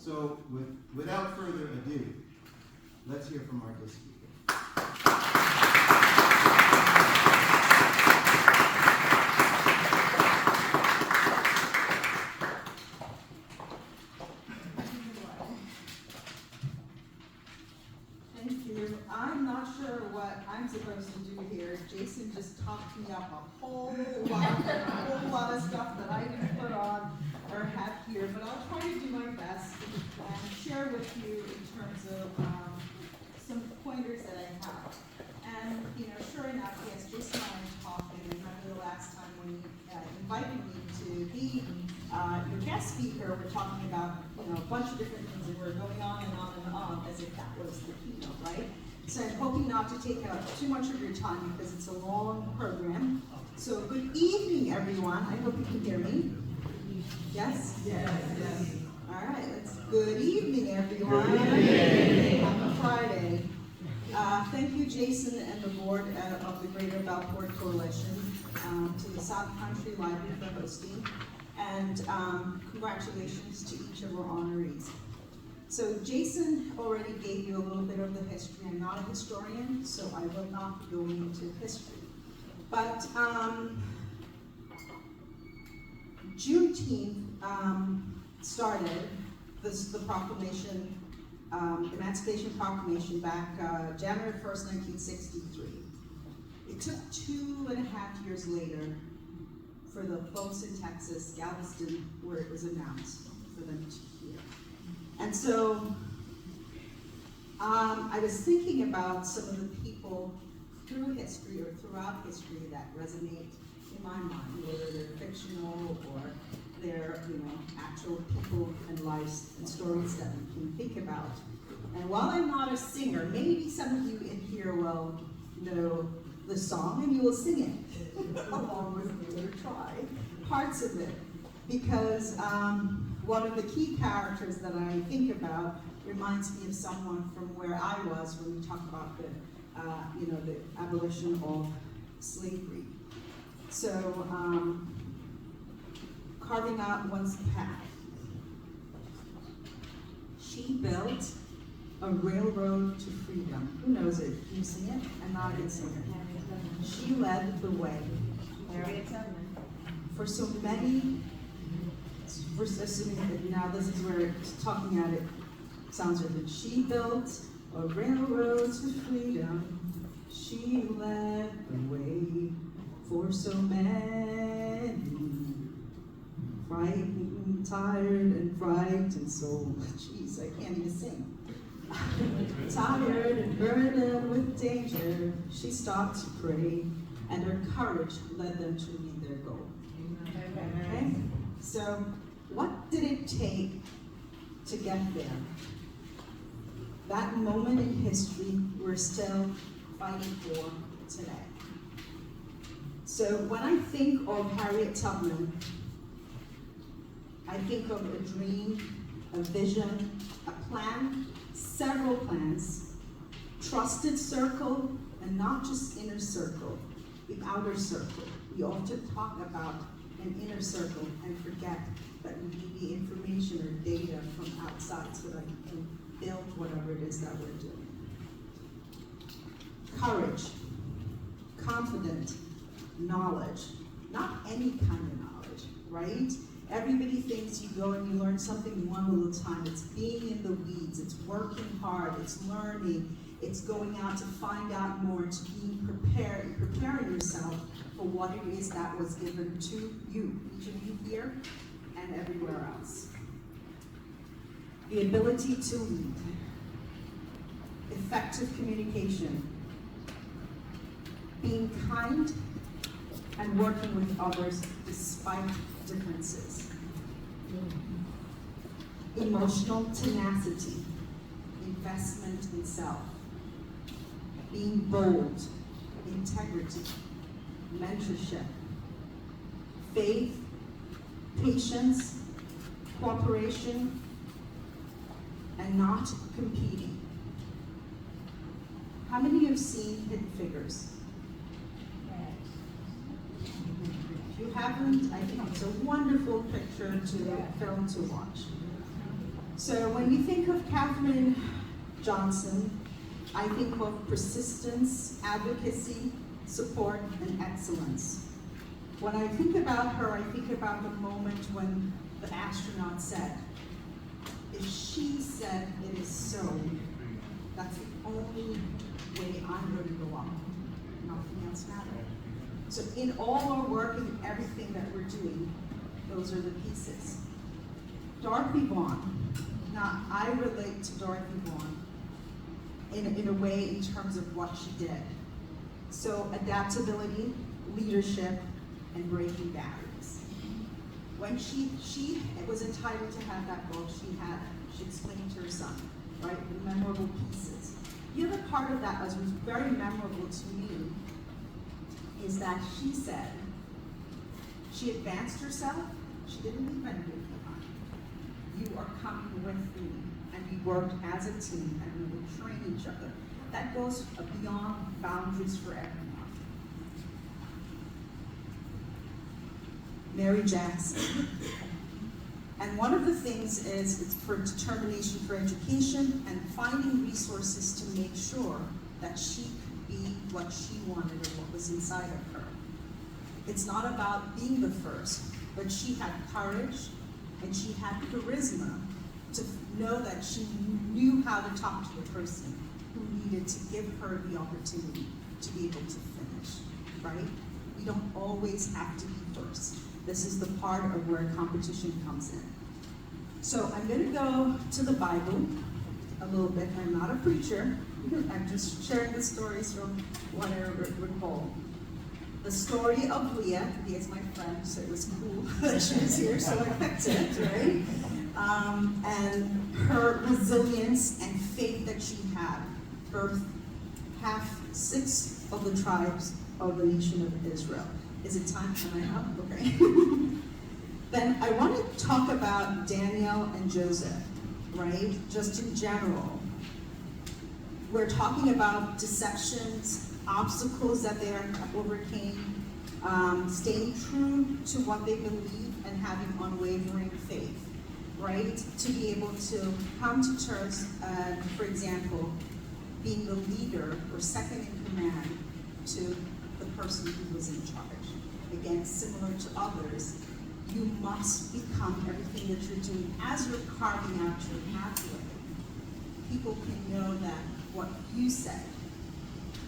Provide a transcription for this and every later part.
So without further ado, let's hear from our guest speaker. Thank you. I'm not sure what I'm supposed to do here. Jason just talked me up a whole lot of stuff that I didn't put on or have here, but I'll try to do my best and share with you in terms of some pointers that I have. And, sure enough, yes, Jason and I were talking. I remember the last time when you invited me to be your guest speaker, we're talking about, a bunch of different things, and we're going on and on and on as if that was the keynote, right? So I'm hoping not to take up too much of your time because it's a long program. So good evening, everyone. I hope you can hear me. Yes? Yes. All right, good evening, everyone. Good evening. Happy Friday. Thank you, Jason, and the board of the Greater Bellport Coalition, to the South Country Library for hosting, and congratulations to each of our honorees. So Jason already gave you a little bit of the history. I'm not a historian, so I will not be going into history. But Juneteenth started the proclamation, Emancipation Proclamation back January 1st, 1963. It took 2.5 years later for the folks in Texas, Galveston, where it was announced, for them to hear. And so I was thinking about some of the people through history or throughout history that resonate in my mind, whether they're fictional or they're actual people and lives and stories that we can think about. And while I'm not a singer, maybe some of you in here will know the song and you will sing it along with me, or try parts of it, because one of the key characters that I think about reminds me of someone from where I was when we talk about the the abolition of slavery. So carving out one's path. She built a railroad to freedom. Who knows it? Can you sing it? I'm not a good singer. She led the way. Harriet Tubman. For so many, now this is where talking at it sounds good. She built a railroad to freedom. She led the way for so many. Frightened, tired, and frightened soul. Jeez, I can't even sing. Tired and burdened with danger, she stopped to pray, and her courage led them to meet their goal. Okay? So, what did it take to get there? That moment in history we're still fighting for today. So, when I think of Harriet Tubman, I think of a dream, a vision, a plan, several plans, trusted circle, and not just inner circle, the outer circle. We often talk about an inner circle and forget that we need the information or data from outside so that we can build whatever it is that we're doing. Courage, confident, knowledge, not any kind of knowledge, right? Everybody thinks you go and you learn something one little time. It's being in the weeds, it's working hard, it's learning, it's going out to find out more, to being prepared, preparing yourself for what it is that was given to you, each of you here and everywhere else. The ability to lead, effective communication, being kind and working with others despite differences. Emotional tenacity, investment in self, being bold, integrity, mentorship, faith, patience, cooperation, and not competing. How many of you have seen Hidden Figures? If you haven't, I think it's a wonderful film to watch. So when we think of Katherine Johnson, I think of persistence, advocacy, support, and excellence. When I think about her, I think about the moment when the astronaut said, if she said it is so, that's the only way I'm going to go up. Nothing else matters. So in all our work and everything that we're doing, those are the pieces. Dorothy Vaughn. Now, I relate to Dorothy Vaughn in a way in terms of what she did. So adaptability, leadership, and breaking barriers. When she was entitled to have that book, she explained to her son, right, the memorable pieces. The other part of that was very memorable to me is that she said she advanced herself, she didn't leave anything behind. You are coming with me, and we worked as a team, and we will train each other. That goes beyond boundaries for everyone. Mary Jackson. And one of the things is it's for determination for education and finding resources to make sure that she could be what she wanted or what was inside of her. It's not about being the first, but she had courage and she had charisma to know that she knew how to talk to the person who needed to give her the opportunity to be able to finish, right? We don't always have to be first. This is the part of where competition comes in. So I'm going to go to the Bible a little bit. I'm not a preacher. I'm just sharing the stories from what I recall. The story of Leah. Leah's my friend, so it was cool that she was here, so I picked it, right? And her resilience and faith that she had birthed six of the tribes of the nation of Israel. Is it time? Am I up? Okay. Then I want to talk about Daniel and Joseph, right? Just in general. We're talking about deceptions, obstacles that they overcame, staying true to what they believe and having unwavering faith, right? To be able to come to terms, for example, being the leader or second in command to the person who was in charge. Again, similar to others, you must become everything that you're doing as you're carving out your pathway. People can know that what you said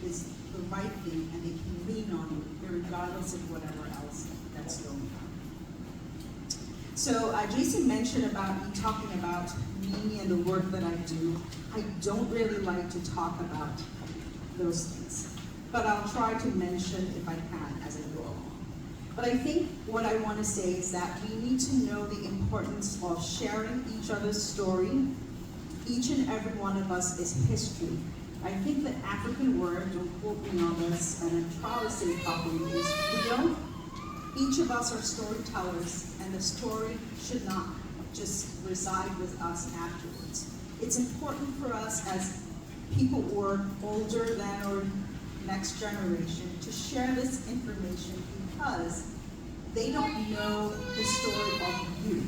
is the right thing and they can lean on you regardless of whatever else that's going on. So Jason mentioned about me talking about me and the work that I do. I don't really like to talk about those things, but I'll try to mention if I can as I go along. But I think what I want to say is that we need to know the importance of sharing each other's story. Each and every one of us is history. I think the African word, don't quote me on this, and I'm trying to say it properly, is we don't. Each of us are storytellers, and the story should not just reside with us afterwards. It's important for us as people who are older than our next generation to share this information because they don't know the story of you.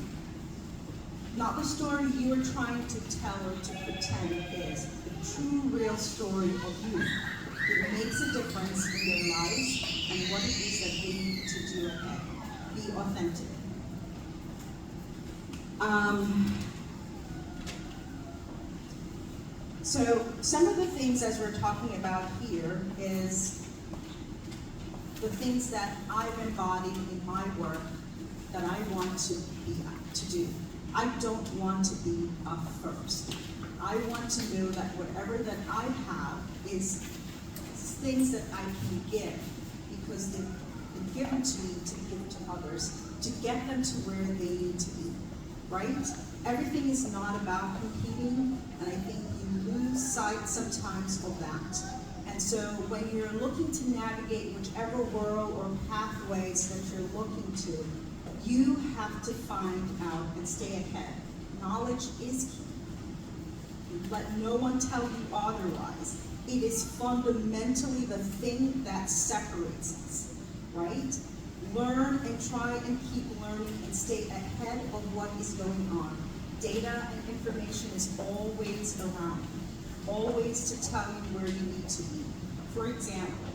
Not the story you are trying to tell or to pretend is, the true, real story of you. It makes a difference in their lives and what it is that they need to do ahead. Be authentic. So some of the things as we're talking about here is the things that I've embodied in my work that I want to do. I don't want to be a first. I want to know that whatever that I have is things that I can give because they've been given to me to give to others to get them to where they need to be, right? Everything is not about competing, and I think you lose sight sometimes of that. And so when you're looking to navigate whichever world or pathways that you're looking to, you have to find out and stay ahead. Knowledge is key. Let no one tell you otherwise. It is fundamentally the thing that separates us, right? Learn and try and keep learning and stay ahead of what is going on. Data and information is always around, always to tell you where you need to be. For example,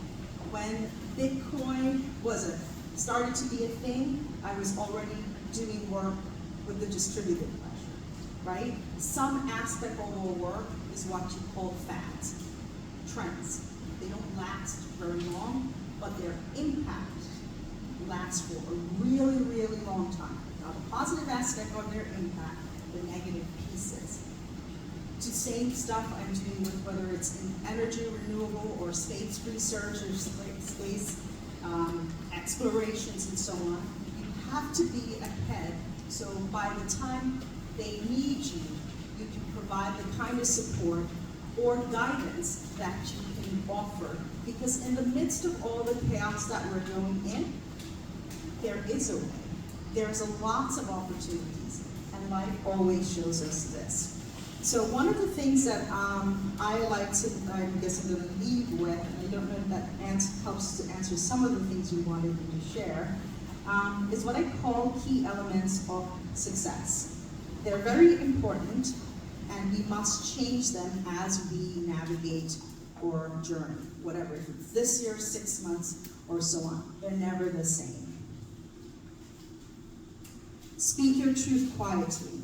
when Bitcoin started to be a thing, I was already doing work with the distributed ledger, right? Some aspect of our work is what you call fads, trends. They don't last very long, but their impact lasts for a really, really long time. Now, the positive aspect of their impact, the negative pieces. The same stuff I'm doing with whether it's in energy renewable or space research or space explorations and so on. You have to be ahead, so by the time they need you, you can provide the kind of support or guidance that you can offer. Because in the midst of all the chaos that we're going in, there is a way. There's lots of opportunities, and life always shows us this. So one of the things that I like to, I guess I'm going to leave with, and I don't know if that helps to answer some of the things you wanted me to share, is what I call key elements of success. They're very important, and we must change them as we navigate or journey, whatever, if it's this year, 6 months, or so on. They're never the same. Speak your truth quietly.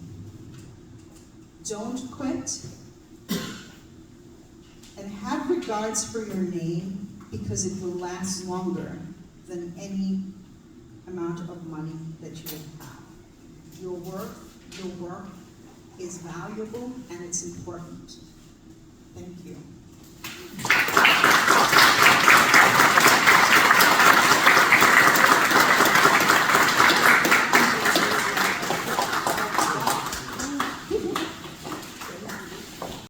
Don't quit. And have regards for your name, because it will last longer than any amount of money that you will have. Your work is valuable and it's important. Thank you.